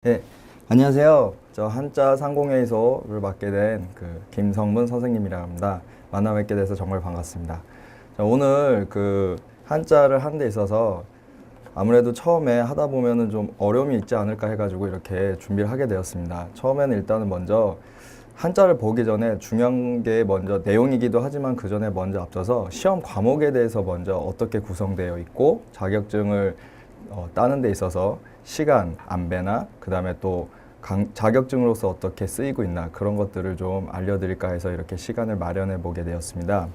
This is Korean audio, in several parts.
네, 안녕하세요. 저 한자 상공회의소를 맡게 된 김성문 선생님이라고 합니다. 만나 뵙게 돼서 정말 반갑습니다. 자, 오늘 한자를 하는 데 있어서 아무래도 처음에 하다 보면은 좀 어려움이 있지 않을까 해가지고 이렇게 준비를 하게 되었습니다. 처음에는 일단은 먼저 한자를 보기 전에 중요한 게 먼저 내용이기도 하지만 그 전에 먼저 앞서서 시험 과목에 대해서 먼저 어떻게 구성되어 있고 자격증을 따는 데 있어서 시간, 안배나 그 다음에 또 자격증으로서 어떻게 쓰이고 있나 그런 것들을 좀 알려드릴까 해서 이렇게 시간을 마련해 보게 되었습니다.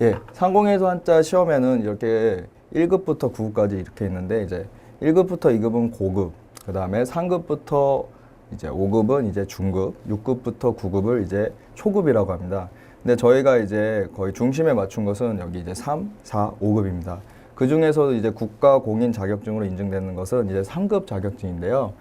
예, 상공회의소 한자 시험에는 이렇게 1급부터 9급까지 이렇게 있는데 이제 1급부터 2급은 고급, 그 다음에 3급부터 이제 5급은 이제 중급, 6급부터 9급을 이제 초급이라고 합니다. 근데 저희가 이제 거의 중심에 맞춘 것은 여기 이제 3, 4, 5급입니다. 그 중에서도 이제 국가 공인 자격증으로 인증되는 것은 이제 3급 자격증인데요.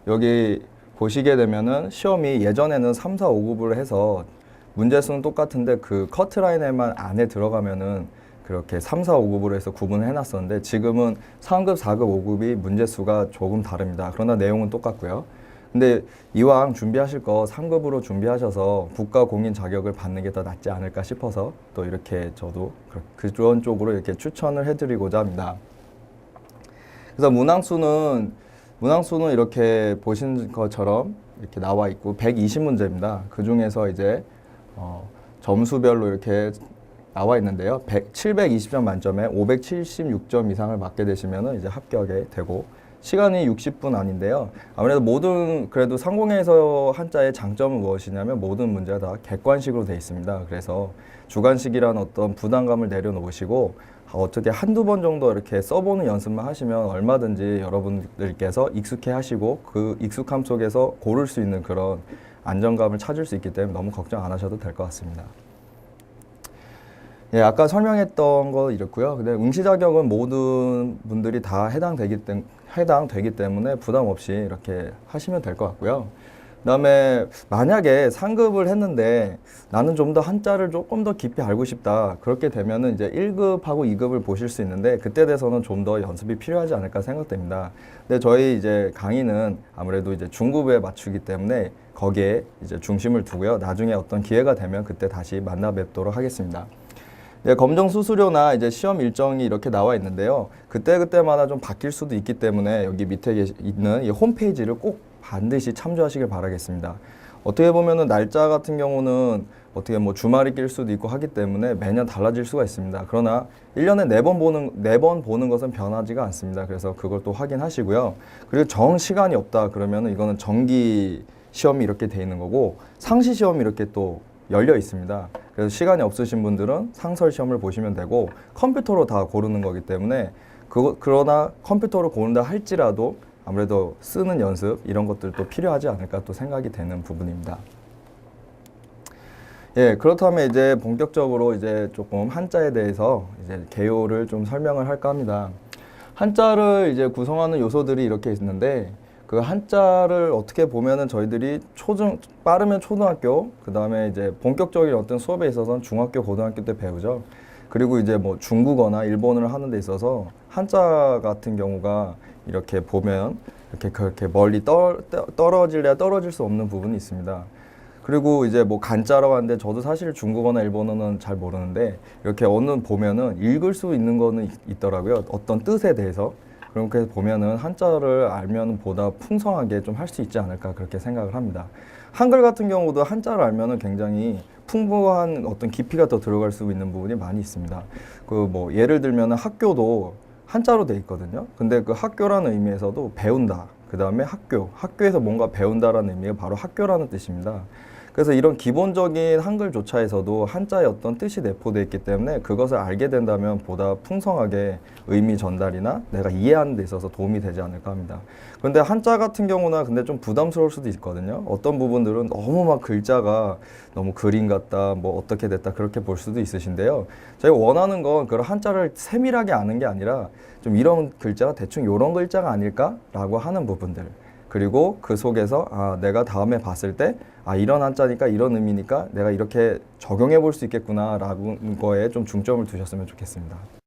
여기 보시게 되면은 시험이 예전에는 3, 4, 5급을 해서 문제수는 똑같은데 그 커트라인에만 안에 들어가면은 그렇게 3, 4, 5급으로 해서 구분을 해놨었는데 지금은 3급, 4급, 5급이 문제수가 조금 다릅니다. 그러나 내용은 똑같고요. 근데 이왕 준비하실 거 3급으로 준비하셔서 국가 공인 자격을 받는 게 더 낫지 않을까 싶어서 또 이렇게 저도 그런 쪽으로 이렇게 추천을 해드리고자 합니다. 그래서 문항수는 이렇게 보신 것처럼 이렇게 나와 있고 120문제입니다. 그 중에서 이제 점수별로 이렇게 나와 있는데요. 720점 만점에 576점 이상을 맞게 되시면 이제 합격이 되고 시간이 60분 아닌데요. 아무래도 그래도 상공회의소 한자의 장점은 무엇이냐면 모든 문제가 다 객관식으로 되어 있습니다. 그래서 주관식이라는 어떤 부담감을 내려놓으시고 어떻게 한두 번 정도 이렇게 써보는 연습만 하시면 얼마든지 여러분들께서 익숙해 하시고 그 익숙함 속에서 고를 수 있는 그런 안정감을 찾을 수 있기 때문에 너무 걱정 안 하셔도 될 것 같습니다. 예, 아까 설명했던 거 이렇고요. 근데 응시 자격은 모든 분들이 다 해당되기 때문에 부담 없이 이렇게 하시면 될 것 같고요. 그다음에 만약에 상급을 했는데 나는 좀 더 한자를 조금 더 깊이 알고 싶다. 그렇게 되면은 이제 1급하고 2급을 보실 수 있는데 그때 돼서는 좀 더 연습이 필요하지 않을까 생각됩니다. 근데 저희 이제 강의는 아무래도 이제 중급에 맞추기 때문에 거기에 이제 중심을 두고요. 나중에 어떤 기회가 되면 그때 다시 만나 뵙도록 하겠습니다. 네, 검정 수수료나 이제 시험 일정이 이렇게 나와 있는데요. 그때마다 좀 바뀔 수도 있기 때문에 여기 밑에 있는 이 홈페이지를 꼭 반드시 참조하시길 바라겠습니다. 어떻게 보면은 날짜 같은 경우는 어떻게 뭐 주말이 낄 수도 있고 하기 때문에 매년 달라질 수가 있습니다. 그러나 1년에 4번 보는 것은 변하지가 않습니다. 그래서 그걸 또 확인하시고요. 그리고 정 시간이 없다 그러면은 이거는 정기 시험이 이렇게 돼 있는 거고 상시 시험이 이렇게 또 열려 있습니다. 그래서 시간이 없으신 분들은 상설 시험을 보시면 되고 컴퓨터로 다 고르는 거기 때문에 그러나 컴퓨터로 고른다 할지라도 아무래도 쓰는 연습 이런 것들도 필요하지 않을까 또 생각이 되는 부분입니다. 예, 그렇다면 이제 본격적으로 이제 조금 한자에 대해서 이제 개요를 좀 설명을 할까 합니다. 한자를 이제 구성하는 요소들이 이렇게 있는데 그 한자를 어떻게 보면은 저희들이 빠르면 초등학교, 그 다음에 이제 본격적인 어떤 수업에 있어서는 중학교, 고등학교 때 배우죠. 그리고 이제 뭐 중국어나 일본어를 하는 데 있어서 한자 같은 경우가 이렇게 보면 이렇게 그렇게 멀리 떨어질래야 떨어질 수 없는 부분이 있습니다. 그리고 이제 뭐 간자라고 하는데 저도 사실 중국어나 일본어는 잘 모르는데 이렇게 보면은 읽을 수 있는 거는 있더라고요. 어떤 뜻에 대해서. 그렇게 보면은 한자를 알면 보다 풍성하게 좀 할 수 있지 않을까 그렇게 생각을 합니다. 한글 같은 경우도 한자를 알면은 굉장히 풍부한 어떤 깊이가 더 들어갈 수 있는 부분이 많이 있습니다. 그 뭐 예를 들면은 학교도 한자로 돼 있거든요. 근데 그 학교라는 의미에서도 배운다. 그 다음에 학교에서 뭔가 배운다라는 의미가 바로 학교라는 뜻입니다. 그래서 이런 기본적인 한글조차에서도 한자의 어떤 뜻이 내포되어 있기 때문에 그것을 알게 된다면 보다 풍성하게 의미 전달이나 내가 이해하는 데 있어서 도움이 되지 않을까 합니다. 그런데 한자 같은 경우는 근데 좀 부담스러울 수도 있거든요. 어떤 부분들은 너무 막 글자가 너무 그림 같다, 뭐 어떻게 됐다 그렇게 볼 수도 있으신데요. 저희가 원하는 건 그런 한자를 세밀하게 아는 게 아니라 좀 이런 글자가 대충 이런 글자가 아닐까라고 하는 부분들. 그리고 그 속에서 내가 다음에 봤을 때 이런 한자니까 이런 의미니까 내가 이렇게 적용해 볼 수 있겠구나 라는 거에 좀 중점을 두셨으면 좋겠습니다.